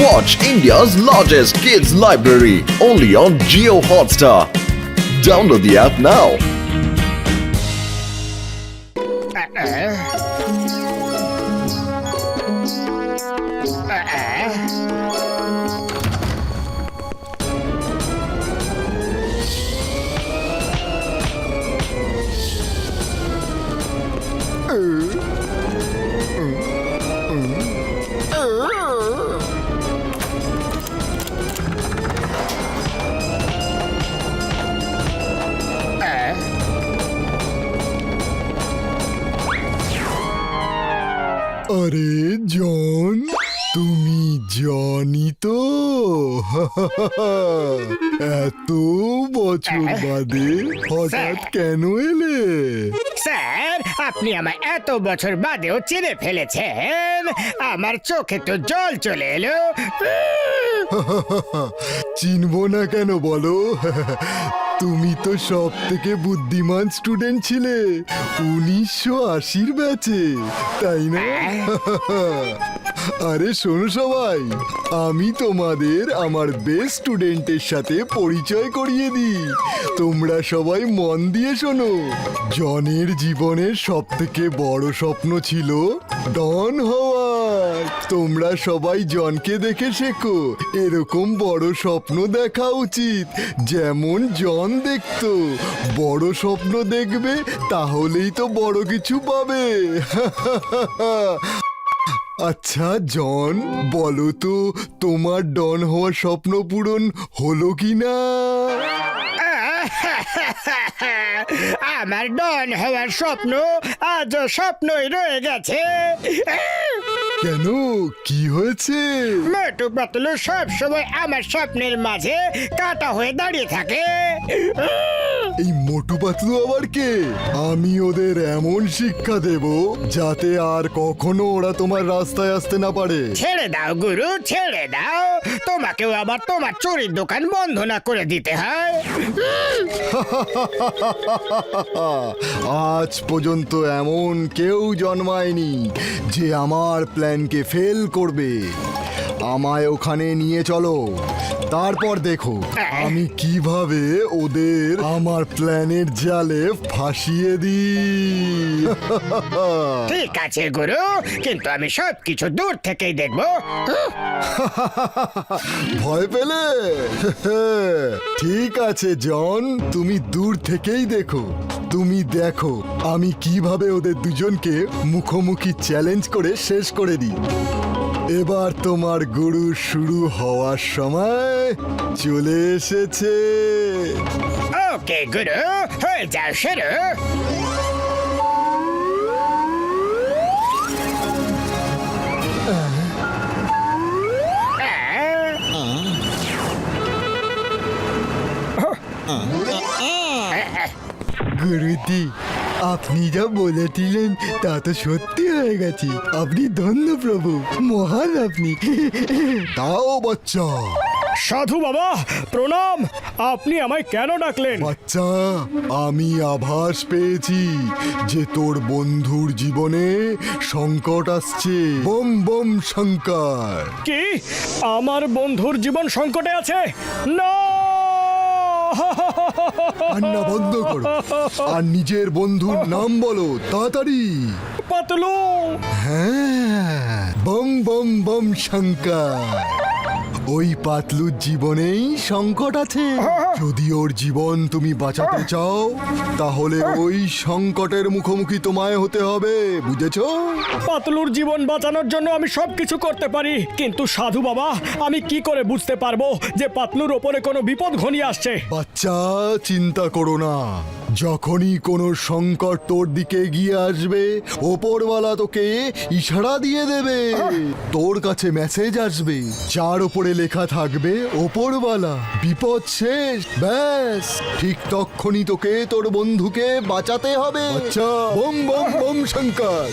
Watch India's largest kids library only on Jio Hotstar. Download the app now. আরে জন, তুমি জনই তো? এত বছর বাদে হঠাৎ কেন এলে? স্যার, আপনি আমায় এত বছর বাদেও চিনে ফেলেছেন। আমার চোখে তো জল চলে এলো। চিনবো না কেন বলো? তুমি তো সব থেকে বুদ্ধিমান স্টুডেন্ট ছিলে 1980-র ব্যাচে, তাই না? আরে শোনো সবাই, আমি তোমাদের আমার বেস্ট স্টুডেন্টের সাথে পরিচয় করিয়ে দিই। তোমরা সবাই মন দিয়ে শোনো। জনের জীবনের সব থেকে বড় স্বপ্ন ছিল ডন হওয়ার। তোমরা সবাই জনকে দেখে শেখো। এরকম বড় স্বপ্ন দেখা উচিত যেমন জন দেখতো। বড় স্বপ্ন দেখবে, তাহলেই তো বড় কিছু পাবে। আচ্ছা জন, বলো তো তোমার ডন হওয়ার স্বপ্ন পূরণ হলো কি না? আমার ডন হওয়ার স্বপ্ন আজও স্বপ্নই রয়ে গেছে। কেন, কি হয়েছে? মোটু পাতলু সব সময় আমার স্বপ্নের মাঝে কাটা হয়ে দাঁড়িয়ে থাকে। এই মোটু পাতলু আবার কে? আমি ওদের এমন শিক্ষা দেব যাতে আর কখনো ওরা তোমার রাস্তায় আসতে না পারে। ছেড়ে দাও গুরু, ছেড়ে দাও। তোমাকেও আবার তোমার চুরির দোকান বন্ধ না করে দিতে হয়। আজ পর্যন্ত এমন কেউ জন্মায়নি যে আমার প্ল্যানকে ফেল করবে। আমায় ওখানে নিয়ে চলো, তারপর দেখো আমি কিভাবে ওদের আমার প্ল্যানের জালে ফাঁসিয়ে দিই। ঠিক আছে গুরু, কিন্তু আমি সবকিছু দূর থেকেই দেখবো। ভয় পেলে? ঠিক আছে জন, তুমি দূর থেকেই দেখো। তুমি দেখো আমি কিভাবে ওদের দুজনকে মুখোমুখি চ্যালেঞ্জ করে শেষ করে দিই। এবার তোমার গুরু শুরু হওয়ার সময় চলে এসেছে। ওকে গুরু, হয়ে যাও শুরু। গুরুজি, আপনি যা বলেছিলেন তা তো সত্যি হয়ে গেছে। আপনি ধন্য প্রভু, মহান আপনি। তাও বাচ্চা। সাধু বাবা প্রণাম। আপনি আমায় কেন ডাকলেন? বাচ্চা, আমি আভাস পেয়েছি যে তোর বন্ধুর জীবনে সংকট আসছে। বম বম শঙ্কর। কি আমার বন্ধুর জীবন সংকটে আছে? না, কান্না বন্ধ করো আর নিজের বন্ধুর নাম বলো তাড়াতাড়ি। পাতলু। হ্যাঁ, বম বম বম শঙ্কর। ওই পাতলুর জীবনেই সংকট আছে। যদি ওর জীবন তুমি বাঁচাতে চাও, তাহলে ওই সংকটের মুখোমুখি তোমায় হতে হবে, বুঝেছো? পাতলুর জীবন বাঁচানোর জন্য আমি সবকিছু করতে পারি, কিন্তু সাধু বাবা আমি কি করে বুঝতে পারবো যে পাতলুর ওপরে কোনো বিপদ ঘনিয়ে আসছে? বাচ্চা, চিন্তা করো না। যখনই কোনো সংকট তোর দিকে এগিয়ে আসবে, ওপরওয়ালা তোকে ইশারা দিয়ে দেবে। তোর কাছে মেসেজ আসবে, যার ওপরে লেখা থাকবে ওপরওয়ালা, বিপদ শেষ। ব্যাস, ঠিক তখনই তোকে তোর বন্ধুকে বাঁচাতে হবে। আচ্ছা, বম বম বম শঙ্কর।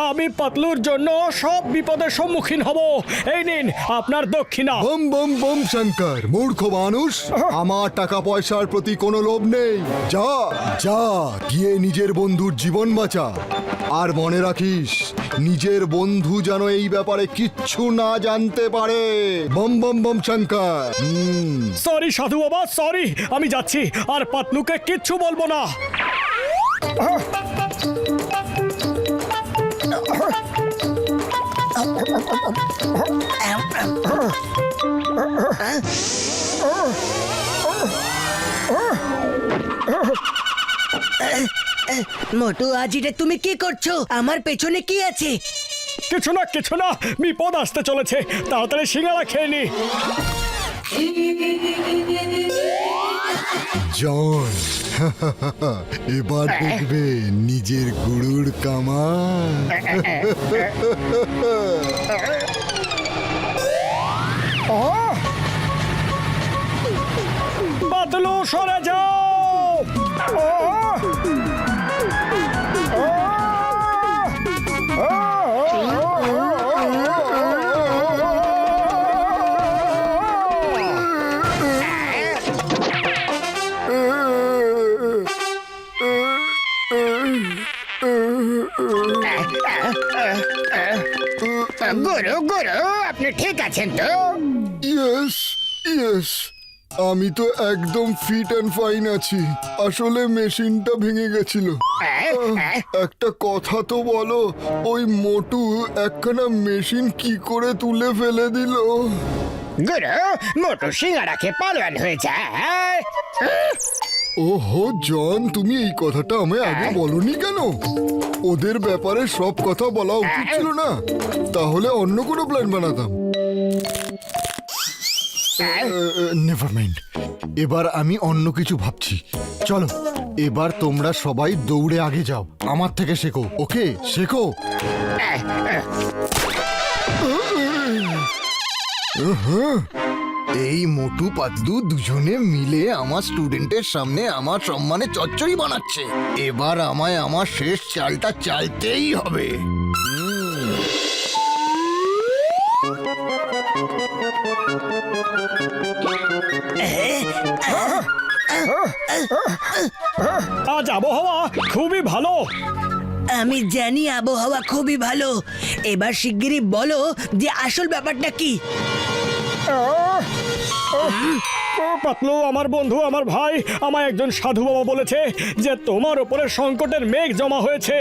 আমি পাতলুর জন্য সব বিপদের সম্মুখীন হব। এই নিন আপনার দক্ষিণা। বম বম বম শঙ্কর। মূর্খ মানুষ, আমার টাকা পয়সার প্রতি কোনো লোভ নেই। যা যা গিয়ে নিজের বন্ধুর জীবন বাঁচা। আর মনে রাখিস, নিজের বন্ধু যেন এই ব্যাপারে কিচ্ছু না জানতে পারে। বম বম বম শঙ্কর। সরি সাধু বাবা, সরি, আমি যাচ্ছি, আর পাতলুকে কিচ্ছু বলবো না। মোটু, আজ এটা তুমি কি করছো? আমার পেছনে কি আছে? কিছু না কিছু না, বিপদ আসতে চলেছে, তাড়াতাড়ি সিঙ্গারা খেয়ে নি। জন, এবার দেখবে নিজের গুরুর কামান। পাতলু সরে যাও। গুরু গুরু, আপনি ঠিক আছেন তো? ইয়েস ইয়েস, আমি তো একদম ফিট অ্যান্ড ফাইন আছি। আসলে মেশিনটা ভেঙে গেছিল। একটা কথা তো বলো, ওই মোটু একখানা মেশিন কি করে তুলে ফেলে দিল? গুরু, মোটু সিঙ্গারা খেয়ে পালোয়ান হয়ে যায়। ওহো জন, তুমি এই কথাটা আমায় আগে বলনি কেন? ওদের ব্যাপারে সব কথা বলা উচিত ছিল না? তাহলে অন্য কোনো প্ল্যান বানাতাম। নেভার মাইন্ড, এবার আমি অন্য কিছু ভাবছি। চলো, এবার তোমরা সবাই দৌড়ে আগে যাও, আমার থেকে শেখো। ওকে, শেখো। এই মোটু পাতলু দুজনে মিলে আমার স্টুডেন্টের সামনে আমার সম্মানে চচ্চড়ি বানাচ্ছে। এবার আমায় আমার শেষ চালটা চালতেই হবে। আজ আবহাওয়া খুবই ভালো। আমি জানি আবহাওয়া খুবই ভালো। এবার শিগগিরই বলো যে আসল ব্যাপারটা কি। পাতলু, আমার বন্ধু, আমার ভাই, আমায় একজন সাধু বাবা বলেছে যে তোমার ওপরে সংকটের মেঘ জমা হয়েছে।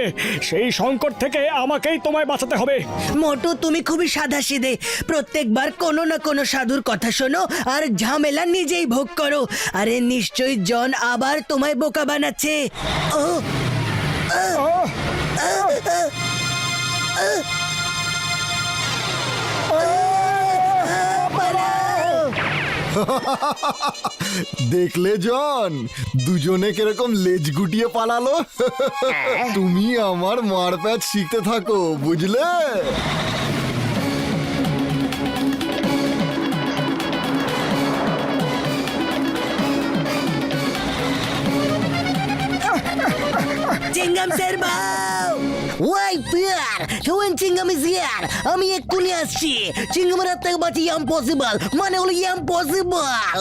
সেই সংকট থেকে আমাকেই তোমায় বাঁচাতে হবে। মোটু, তুমি খুবই সাধাসিধে। প্রত্যেকবার কোনো না কোনো সাধুর কথা শোনো আর ঝামেলা নিজেই ভোগ করো। আরে নিশ্চয়ই জন আবার তোমায় বোকা বানাচ্ছে। ও দেখলে জন, দুজনে কিরকম লেজ গুটিয়ে পালালো। তুমি আমার মারপ্যাচ শিখতে থাকো, বুঝলে? চিংগাম স্যার বাউ! Why fear, when chewing gum is here. আমি এক্ষুনি আসছি। চিংগামের হাত থেকে বাঁচি ইম্পসিবল, মানে হলো ইম্পসিবল।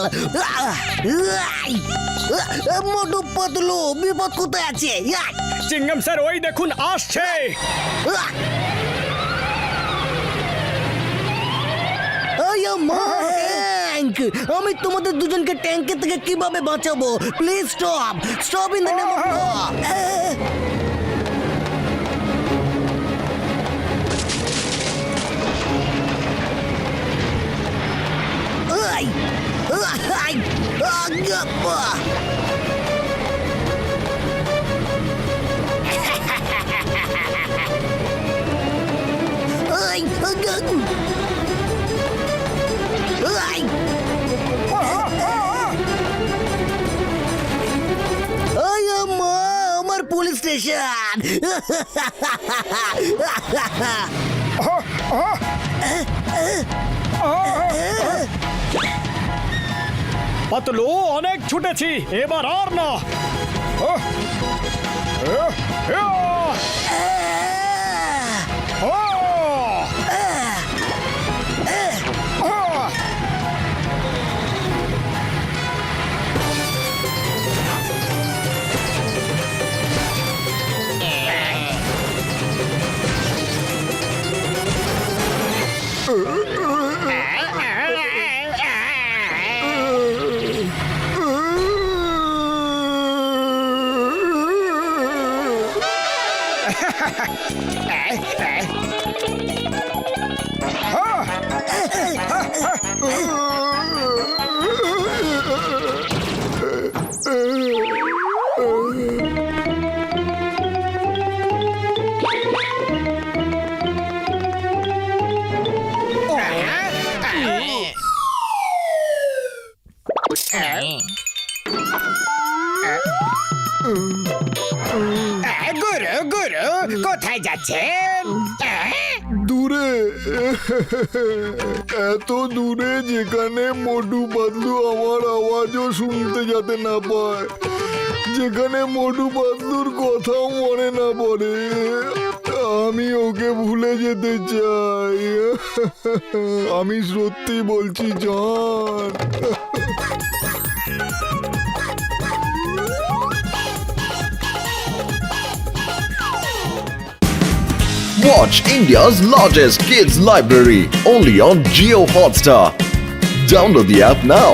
মোটু পাতলু, বিপদ কোথায় আছে? চিংগাম স্যার ওই দেখুন আসছে। আমি তোমাদের দুজনকে ট্যাঙ্কের থেকে কিভাবে বাঁচাবো? Please stop, stop in the name of god. আমার পুলিশ স্টেশন। পাতলু, অনেক ছুটেছি, এবার আর না। গুরু গুরু কোথায় যাচ্ছেন? দূরে, এত দূরে যেখানে মোটু পাতলু আমার আওয়াজও শুনতে যাতে না পায়, যেখানে মোটু পাতলুর কথাও মনে না পড়ে, আমি ওকে ভুলে যেতে চাই। আমি সত্যি বলছি জন। Watch India's largest kids library only on Geo Hotstar. Download the app now.